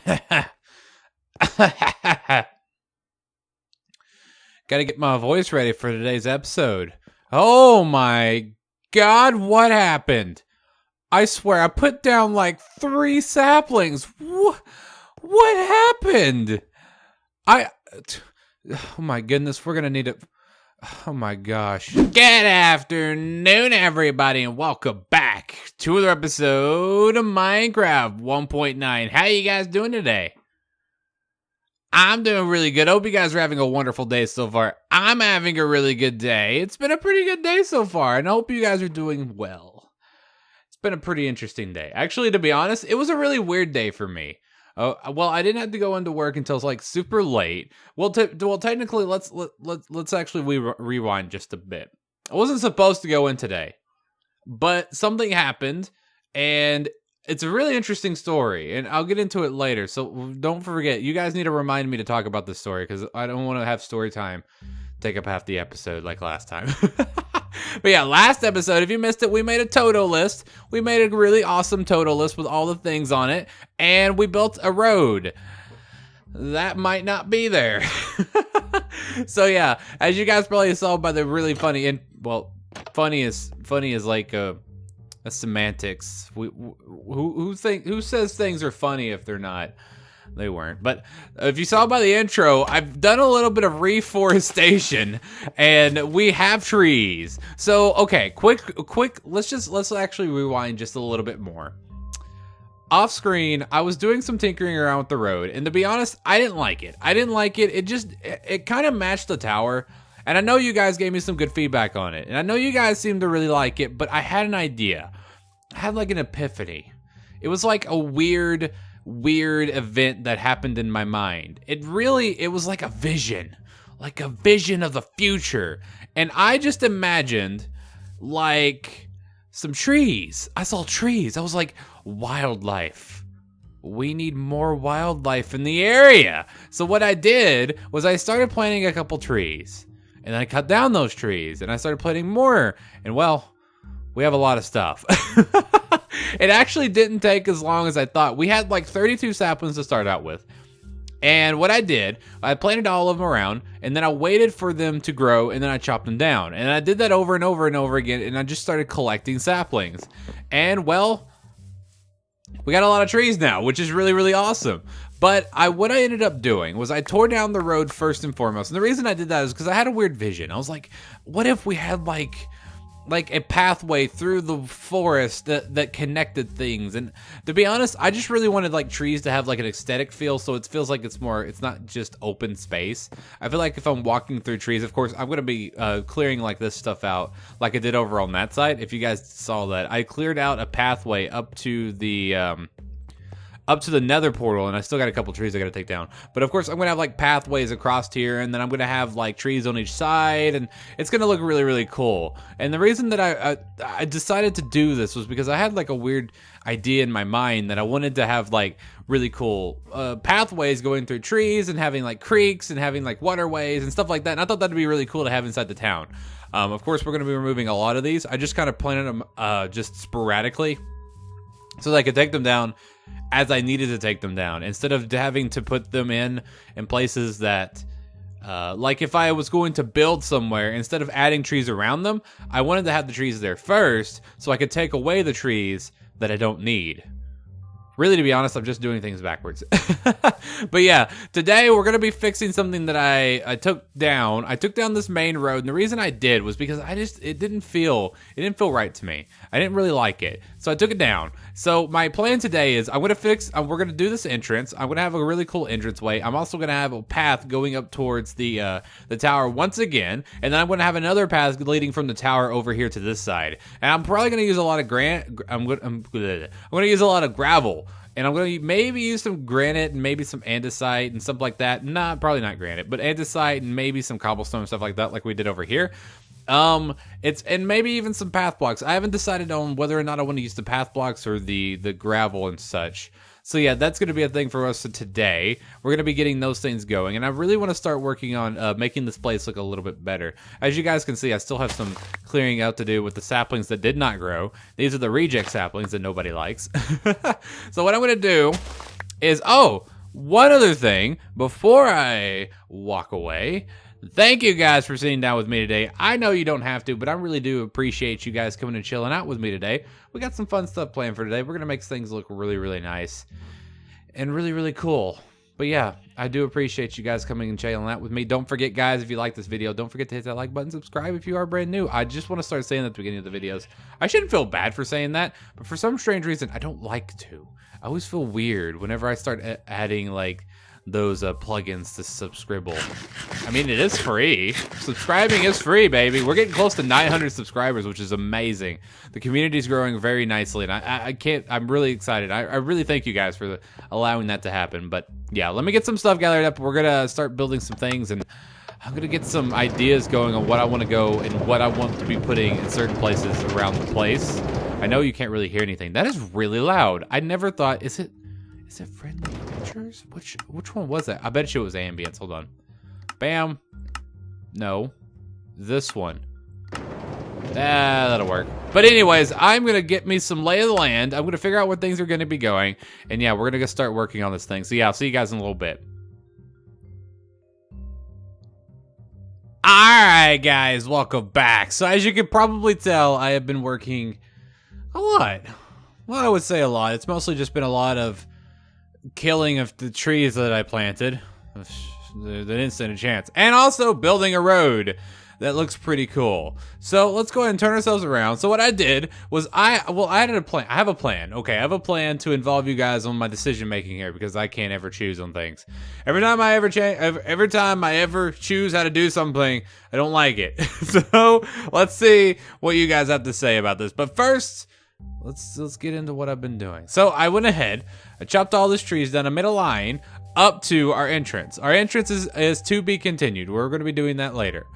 Gotta get my voice ready for today's episode. Oh my god, what happened? I swear, I put down like 3 saplings. What happened? Oh my goodness, we're gonna need it. Oh my gosh. Good afternoon, everybody, and welcome back to another episode of Minecraft 1.9. How you guys doing today? I'm doing really good. I hope you guys are having a wonderful day so far. I'm having a really good day. It's been a pretty good day so far, and I hope you guys are doing well. It's been a pretty interesting day. Actually, to be honest, it was a really weird day for me. Well, I didn't have to go into work until like super late. Well, technically, let's actually rewind just a bit. I wasn't supposed to go in today, but something happened, and it's a really interesting story, and I'll get into it later. So don't forget, you guys need to remind me to talk about this story because I don't want to have story time take up half the episode like last time. But yeah, last episode, if you missed it, we made a Toto list. We made a really awesome Toto list with all the things on it, and we built a road. That might not be there. So yeah, as you guys probably saw by the really funny, and well, funny is like a semantics. Who says things are funny if they're not? They weren't. But if you saw by the intro, I've done a little bit of reforestation, and we have trees. So okay, quick. Let's actually rewind just a little bit more. Off screen, I was doing some tinkering around with the road, and to be honest, I didn't like it. It kind of matched the tower. And I know you guys gave me some good feedback on it. And I know you guys seem to really like it, but I had an idea. I had like an epiphany. It was like a weird event that happened in my mind. It was like a vision of the future. And I just imagined like some trees. I saw trees. I was like, wildlife. We need more wildlife in the area. So what I did was I started planting a couple trees. And I cut down those trees, and I started planting more. And well, we have a lot of stuff. It actually didn't take as long as I thought. We had like 32 saplings to start out with. And what I did, I planted all of them around, and then I waited for them to grow, and then I chopped them down. And I did that over and over and over again, and I just started collecting saplings. And well, we got a lot of trees now, which is really, really awesome. But what I ended up doing was I tore down the road first and foremost. And the reason I did that is because I had a weird vision. I was like, what if we had like a pathway through the forest that connected things? And to be honest, I just really wanted like trees to have like an aesthetic feel, so it feels like it's not just open space. I feel like if I'm walking through trees, of course, I'm going to be clearing like this stuff out like I did over on that side. If you guys saw that, I cleared out a pathway up to the nether portal, and I still got a couple trees I gotta take down. But of course, I'm gonna have like pathways across here, and then I'm gonna have like trees on each side, and it's gonna look really, really cool. And the reason that I decided to do this was because I had like a weird idea in my mind that I wanted to have like really cool pathways going through trees, and having like creeks, and having like waterways and stuff like that. And I thought that'd be really cool to have inside the town. Of course, we're gonna be removing a lot of these. I just kind of planted them just sporadically, so that I could take them down as I needed to take them down, instead of having to put them in places that, like if I was going to build somewhere, instead of adding trees around them, I wanted to have the trees there first, so I could take away the trees that I don't need. Really, to be honest, I'm just doing things backwards. But yeah, today we're going to be fixing something that I took down. I took down this main road, and the reason I did was because it didn't feel right to me. I didn't really like it, so I took it down. So my plan today is we're going to do this entrance. I'm going to have a really cool entranceway. I'm also going to have a path going up towards the tower once again, and then I'm going to have another path leading from the tower over here to this side. And I'm probably going to use a lot of I'm going to use a lot of gravel. And I'm going to maybe use some granite and maybe some andesite and stuff like that. Probably not granite, but andesite and maybe some cobblestone and stuff like that, like we did over here. And maybe even some path blocks. I haven't decided on whether or not I want to use the path blocks or the gravel and such. So yeah, that's going to be a thing for us today. We're going to be getting those things going, and I really want to start working on making this place look a little bit better. As you guys can see, I still have some clearing out to do with the saplings that did not grow. These are the reject saplings that nobody likes. So what I'm going to do is, one other thing before I walk away. Thank you guys for sitting down with me today. I know you don't have to, but I really do appreciate you guys coming and chilling out with me today. We got some fun stuff planned for today. We're going to make things look really, really nice and really, really cool. But yeah, I do appreciate you guys coming and chilling out with me. Don't forget, guys, if you like this video, don't forget to hit that like button, subscribe if you are brand new. I just want to start saying that at the beginning of the videos. I shouldn't feel bad for saying that, but for some strange reason, I don't like to. I always feel weird whenever I start adding like those plugins to Subscribble. I mean, it is free. Subscribing is free, baby. We're getting close to 900 subscribers, which is amazing. The community is growing very nicely, and I'm really excited. I really thank you guys for allowing that to happen. But yeah, let me get some stuff gathered up. We're gonna start building some things, and I'm gonna get some ideas going on what I want to go and what I want to be putting in certain places around the place. I know you can't really hear anything. That is really loud. I never thought, is it friendly creatures? Which one was that? I bet you it was ambience. Hold on. Bam. No. This one. That'll work. But anyways, I'm going to get me some lay of the land. I'm going to figure out where things are going to be going. And yeah, we're going to start working on this thing. So yeah, I'll see you guys in a little bit. Alright guys, welcome back. So as you can probably tell, I have been working a lot. Well, I would say a lot. It's mostly just been a lot of killing of the trees that I planted. They didn't stand a chance. And also building a road that looks pretty cool. So let's go ahead and turn ourselves around. So what I did was I had a plan. I have a plan. Okay, I have a plan to involve you guys on my decision making here because I can't ever choose on things. Every time I ever choose how to do something, I don't like it. So let's see what you guys have to say about this. But first, let's get into what I've been doing. So I went ahead, I chopped all these trees down, I made a line up to our entrance. Our entrance is to be continued. We're going to be doing that later.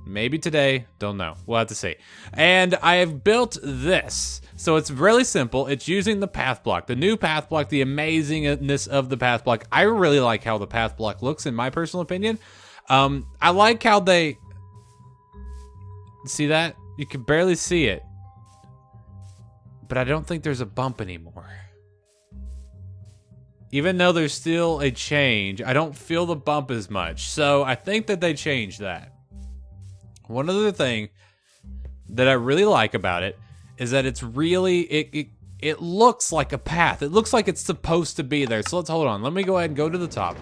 Maybe today, don't know. We'll have to see. And I have built this. So it's really simple. It's using the path block, the new path block, the amazingness of the path block. I really like how the path block looks, in my personal opinion. I like how they... See that? You can barely see it. But I don't think there's a bump anymore. Even though there's still a change, I don't feel the bump as much. So I think that they changed that. One other thing that I really like about it is that it's really, it looks like a path. It looks like it's supposed to be there. So let's hold on. Let me go ahead and go to the top.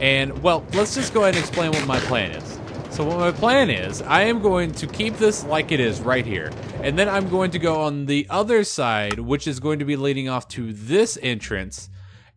And, well, let's just go ahead and explain what my plan is. So what my plan is, I am going to keep this like it is right here. And then I'm going to go on the other side, which is going to be leading off to this entrance.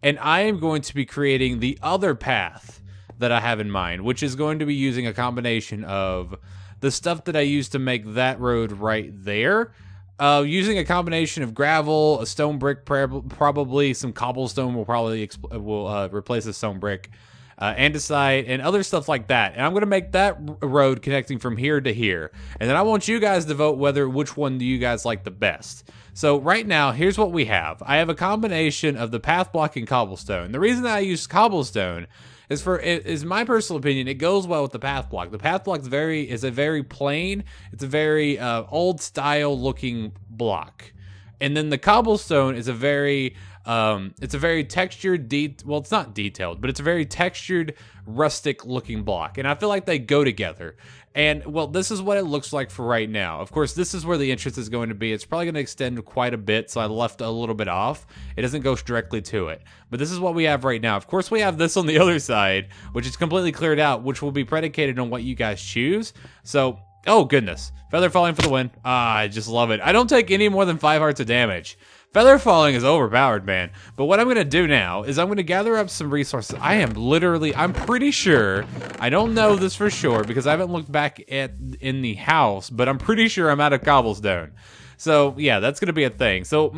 And I am going to be creating the other path that I have in mind, which is going to be using a combination of the stuff that I used to make that road right there. Using a combination of gravel, a stone brick, probably some cobblestone will probably replace the stone brick. Andesite, and other stuff like that. And I'm going to make that road connecting from here to here. And then I want you guys to vote which one do you guys like the best. So right now, here's what we have. I have a combination of the path block and cobblestone. The reason that I use cobblestone is my personal opinion, it goes well with the path block. The path block is a very plain, it's a very old style looking block. And then the cobblestone is a very textured, well, it's not detailed, but it's a very textured, rustic looking block. And I feel like they go together. And, well, this is what it looks like for right now. Of course, this is where the entrance is going to be. It's probably going to extend quite a bit, so I left a little bit off. It doesn't go directly to it. But this is what we have right now. Of course, we have this on the other side, which is completely cleared out, which will be predicated on what you guys choose. So, oh, goodness. Feather falling for the win. I just love it. I don't take any more than 5 hearts of damage. Feather falling is overpowered, man. But what I'm going to do now is I'm going to gather up some resources. I'm pretty sure, I don't know this for sure because I haven't looked back in the house, but I'm pretty sure I'm out of cobblestone. So yeah, that's going to be a thing. So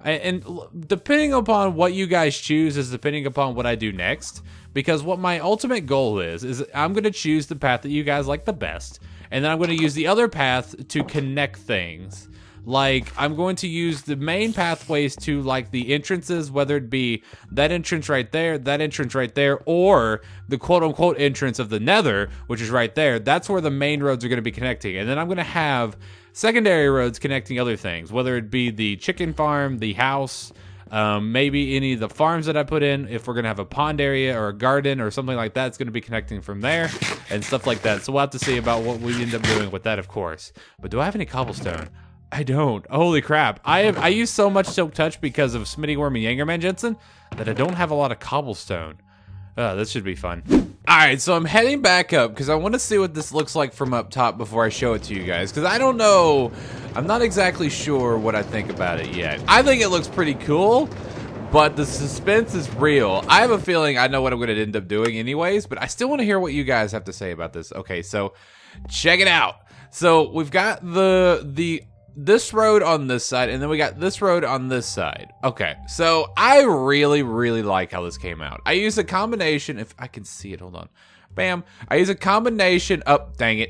and depending upon what you guys choose is depending upon what I do next. Because what my ultimate goal is I'm going to choose the path that you guys like the best. And then I'm going to use the other path to connect things. Like, I'm going to use the main pathways to, like, the entrances, whether it be that entrance right there, or the quote-unquote entrance of the nether, which is right there. That's where the main roads are going to be connecting. And then I'm going to have secondary roads connecting other things, whether it be the chicken farm, the house, Maybe any of the farms that I put in, if we're going to have a pond area or a garden or something like that, it's going to be connecting from there and stuff like that. So we'll have to see about what we end up doing with that, of course. But do I have any cobblestone? I don't. Holy crap. I use so much Silk Touch because of Smitty Worm and Yangerman Jensen that I don't have a lot of cobblestone. This should be fun. Alright, so I'm heading back up because I want to see what this looks like from up top before I show it to you guys. Because I don't know, I'm not exactly sure what I think about it yet. I think it looks pretty cool, but the suspense is real. I have a feeling I know what I'm going to end up doing anyways, but I still want to hear what you guys have to say about this. Okay, so check it out. So we've got this road on this side, and then we got this road on this side. Okay, so I really, really like how this came out. I use a combination, if I can see it, hold on. Bam. I use a combination, oh, dang it.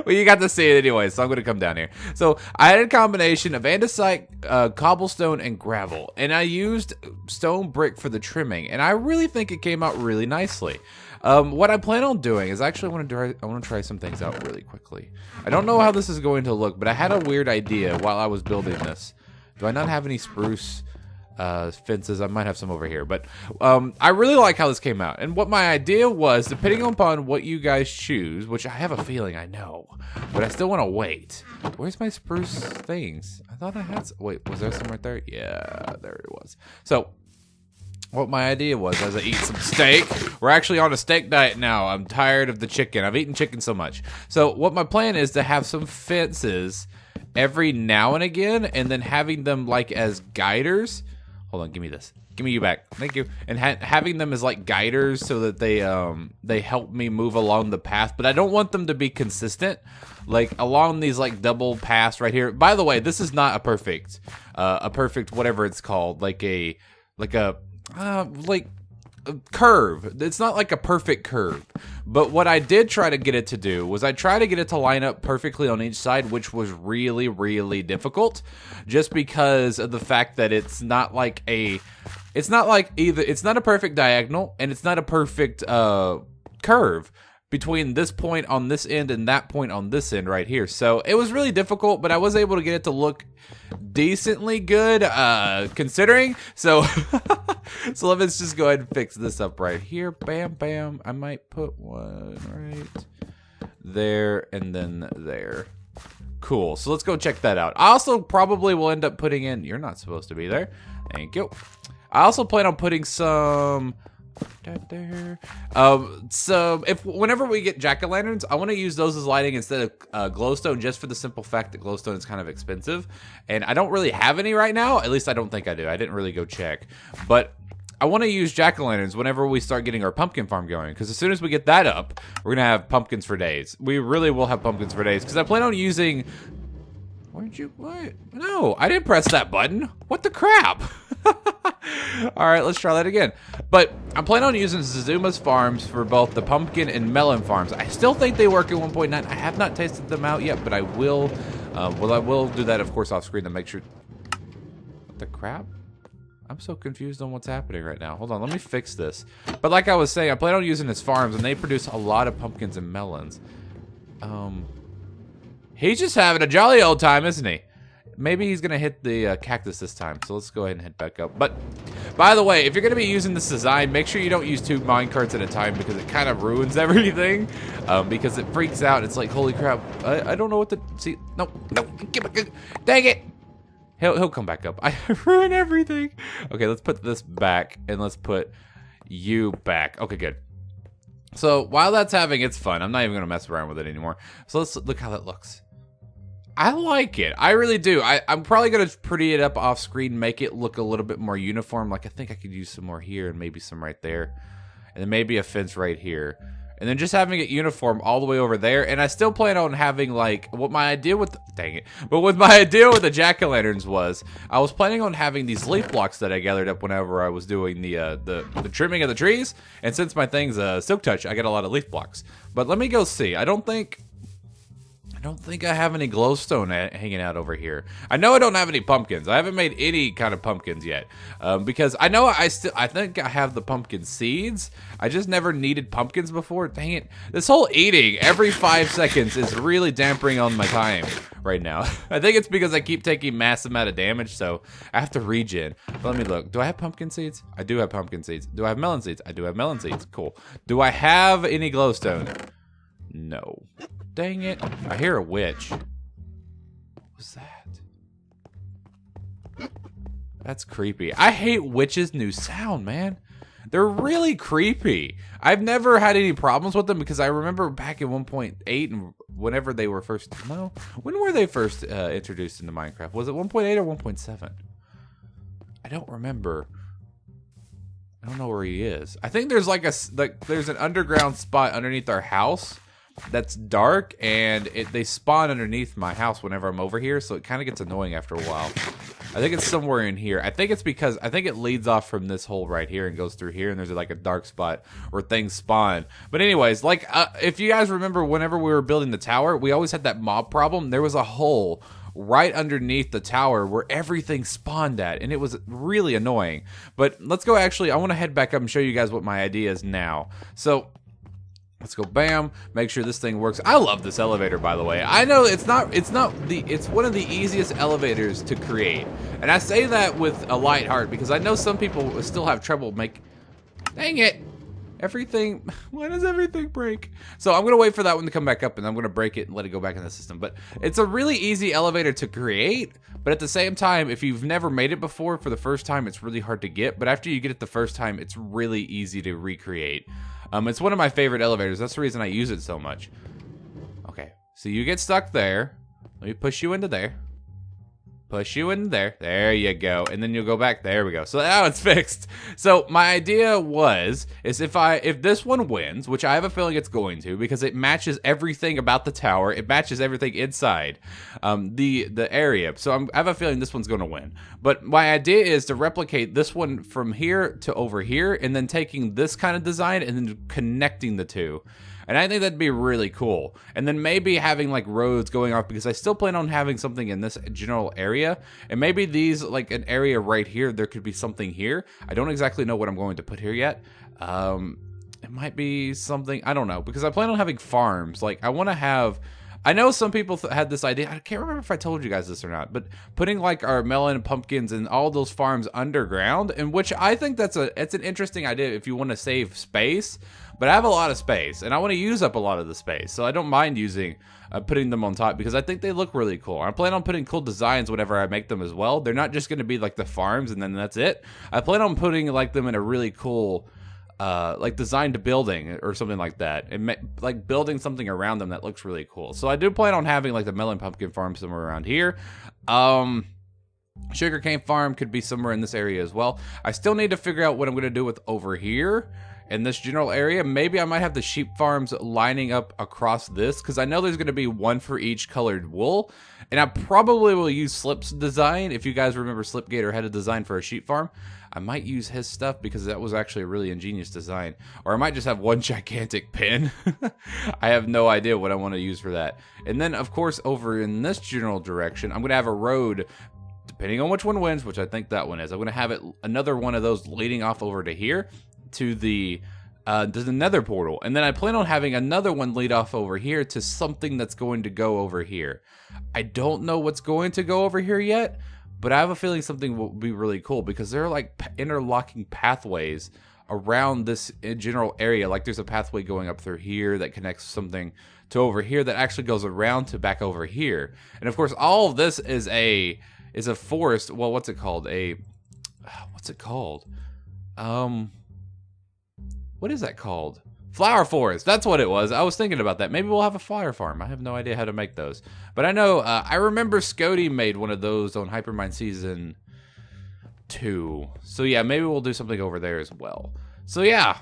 Well, you got to see it anyway, so I'm going to come down here. So I had a combination of andesite, cobblestone, and gravel, and I used stone brick for the trimming, and I really think it came out really nicely. What I plan on doing is actually I want to try some things out really quickly. I don't know how this is going to look, but I had a weird idea while I was building this. Do I not have any spruce fences? I might have some over here, but I really like how this came out. And what my idea was, depending upon what you guys choose, which I have a feeling I know, but I still want to wait. Where's my spruce things? I thought I had wait, was there some right there? Yeah, there it was. So what my idea was, as I eat some steak, we're actually on a steak diet now. I'm tired of the chicken. I've eaten chicken so much. So what my plan is to have some fences every now and again, and then having them like as guiders. Hold on, give me this. Give me you back. Thank you. And having them as like guiders so that they help me move along the path. But I don't want them to be consistent, like along these like double paths right here. By the way, this is not a perfect whatever it's called, like a curve. It's not like a perfect curve, but what I did try to get it to do was I tried to get it to line up perfectly on each side, which was really, really difficult, just because of the fact that it's not a perfect diagonal, and it's not a perfect curve between this point on this end and that point on this end right here. So it was really difficult, but I was able to get it to look decently good, considering. So so let's just go ahead and fix this up right here. Bam, bam. I might put one right there and then there. Cool. So let's go check that out. I also probably will end up putting in, you're not supposed to be there. Thank you. I also plan on putting some right there. So whenever we get jack-o'-lanterns, I want to use those as lighting instead of glowstone, just for the simple fact that glowstone is kind of expensive, and I don't really have any right now. At least I don't think I do. I didn't really go check, but I want to use jack-o'-lanterns whenever we start getting our pumpkin farm going, because as soon as we get that up, we're gonna have pumpkins for days. We really will have pumpkins for days, because I plan on using. What? No, I didn't press that button. What the crap? All right, let's try that again. But I'm planning on using Suzuma's farms for both the pumpkin and melon farms. I still think they work at 1.9. I have not tested them out yet, but I will. I will do that, of course, off screen to make sure. What the crap? I'm so confused on what's happening right now. Hold on, let me fix this. But like I was saying, I plan on using his farms, and they produce a lot of pumpkins and melons. He's just having a jolly old time, isn't he? Maybe he's gonna hit the cactus this time, so let's go ahead and head back up. But by the way, if you're gonna be using this design, make sure you don't use 2 minecarts at a time, because it kind of ruins everything. Because it freaks out. It's like, holy crap! I don't know what to see. No, dang it! He'll come back up. I ruin everything. Okay, let's put this back, and let's put you back. Okay, good. So while that's having its fun, I'm not even gonna mess around with it anymore. So let's look how that looks. I like it. I really do. I'm probably going to pretty it up off screen, make it look a little bit more uniform. Like, I think I could use some more here and maybe some right there. And then maybe a fence right here. And then just having it uniform all the way over there. And I still plan on having, like, what my idea with, dang it. But what my idea with the jack-o'-lanterns was, I was planning on having these leaf blocks that I gathered up whenever I was doing the trimming of the trees. And since my thing's Silk Touch, I get a lot of leaf blocks. But let me go see. I don't think don't think I have any glowstone hanging out over here. I know I don't have any pumpkins. I haven't made any kind of pumpkins yet, because I know I think I have the pumpkin seeds. I just never needed pumpkins before. Dang it! This whole eating every 5 seconds is really dampering on my time right now. I think it's because I keep taking massive amount of damage, so I have to regen. But let me look. Do I have pumpkin seeds? I do have pumpkin seeds. Do I have melon seeds? I do have melon seeds. Cool. Do I have any glowstone? No. Dang it. I hear a witch. What was that? That's creepy. I hate witches' new sound, man. They're really creepy. I've never had any problems with them because I remember back in 1.8 and whenever they were first... No. When were they first introduced into Minecraft? Was it 1.8 or 1.7? I don't remember. I don't know where he is. I think there's there's an underground spot underneath our house that's dark, and they spawn underneath my house whenever I'm over here, so it kind of gets annoying after a while. I think it's somewhere in here. I think it's because I think it leads off from this hole right here and goes through here, and there's like a dark spot where things spawn. But anyways, like if you guys remember, whenever we were building the tower, we always had that mob problem. There was a hole right underneath the tower where everything spawned at, and it was really annoying. But let's go. Actually, I want to head back up and show you guys what my idea is now. So let's go, bam, make sure this thing works. I love this elevator, by the way. I know it's one of the easiest elevators to create. And I say that with a light heart because I know some people still have trouble dang it. Everything, why does everything break? So I'm gonna wait for that one to come back up and I'm gonna break it and let it go back in the system. But it's a really easy elevator to create, but at the same time, if you've never made it before, for the first time, it's really hard to get. But after you get it the first time, it's really easy to recreate. It's one of my favorite elevators. That's the reason I use it so much. Okay, so you get stuck there. Let me push you into there. Push you in there. There you go. And then you'll go back. There we go. So now it's fixed. So my idea is if this one wins, which I have a feeling it's going to, because it matches everything about the tower. It matches everything inside the area. So I have a feeling this one's going to win. But my idea is to replicate this one from here to over here, and then taking this kind of design and then connecting the two. And I think that'd be really cool. And then maybe having like roads going off, because I still plan on having something in this general area. And maybe these, like an area right here, there could be something here. I don't exactly know what I'm going to put here yet. It might be something, I don't know, because I plan on having farms. Like I want to have, I know some people had this idea. I can't remember if I told you guys this or not, but putting like our melon, pumpkins, and all those farms underground, and which I think it's an interesting idea if you want to save space. But I have a lot of space, and I want to use up a lot of the space, so I don't mind putting them on top because I think they look really cool. I plan on putting cool designs whenever I make them as well. They're not just going to be like the farms and then that's it. I plan on putting like them in a really cool like design to building or something like that, and like building something around them that looks really cool. So I do plan on having like the melon pumpkin farm somewhere around here. Sugarcane farm could be somewhere in this area as well. I still need to figure out what I'm going to do with over here in this general area. Maybe I might have the sheep farms lining up across this, because I know there's going to be one for each colored wool, and I probably will use Slip's design. If you guys remember, Slipgator had a design for a sheep farm. I might use his stuff because that was actually a really ingenious design. Or I might just have one gigantic pin. I have no idea what I want to use for that. And then, of course, over in this general direction, I'm going to have a road, depending on which one wins, which I think that one is. I'm going to have another one of those leading off over to here, to the nether portal. And then I plan on having another one lead off over here to something that's going to go over here. I don't know what's going to go over here yet, but I have a feeling something will be really cool, because there are like interlocking pathways around this general area. Like there's a pathway going up through here that connects something to over here that actually goes around to back over here. And of course, all of this is a forest. Well, what's it called? What is that called? Flower forest. That's what it was. I was thinking about that. Maybe we'll have a flower farm. I have no idea how to make those. But I know, I remember Scody made one of those on Hypermine Season 2. So yeah, maybe we'll do something over there as well. So yeah,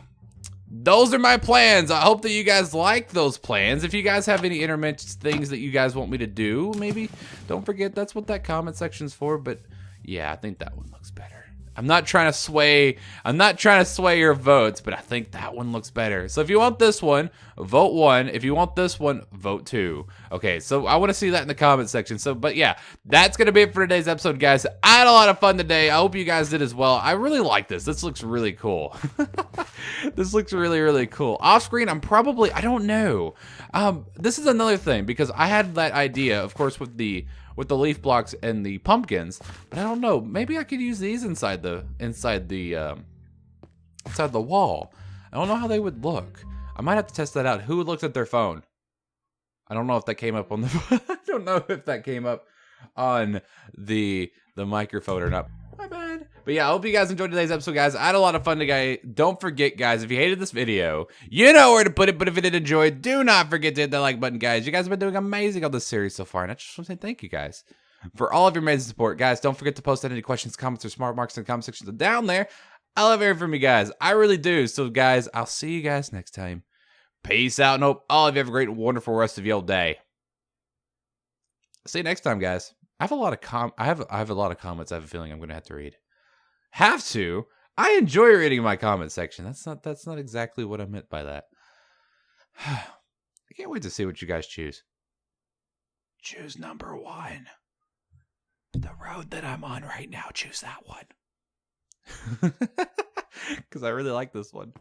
those are my plans. I hope that you guys like those plans. If you guys have any intermittent things that you guys want me to do, maybe don't forget that's what that comment section's for. But yeah, I think that one looks better. I'm not trying to sway your votes, but I think that one looks better. So if you want this one, vote 1. If you want this one, vote 2. Okay, so I want to see that in the comment section. So, but yeah, that's going to be it for today's episode, guys. I had a lot of fun today. I hope you guys did as well. I really like this. This looks really cool. This looks really, really cool. Off screen, I don't know. This is another thing, because I had that idea, of course, with the leaf blocks and the pumpkins, but I don't know. Maybe I could use these inside the wall. I don't know how they would look. I might have to test that out. Who looks at their phone? I don't know if that came up on the. I don't know if that came up on the microphone or not. My bad. But yeah, I hope you guys enjoyed today's episode, guys. I had a lot of fun today. Don't forget, guys, if you hated this video, you know where to put it. But if you did enjoy it, do not forget to hit that like button, guys. You guys have been doing amazing on this series so far, and I just want to say thank you, guys, for all of your amazing support. Guys, don't forget to post any questions, comments, or smart marks in the comment section down there. I love hearing from you guys. I really do. So, guys, I'll see you guys next time. Peace out, and hope all of you have a great, wonderful rest of your day. See you next time, guys. I have a lot of comments. I have a lot of comments. I have a feeling I'm going to have to read. Have to? I enjoy reading my comment section. That's not exactly what I meant by that. I can't wait to see what you guys choose. Choose number 1. The road that I'm on right now. Choose that one. Because I really like this one.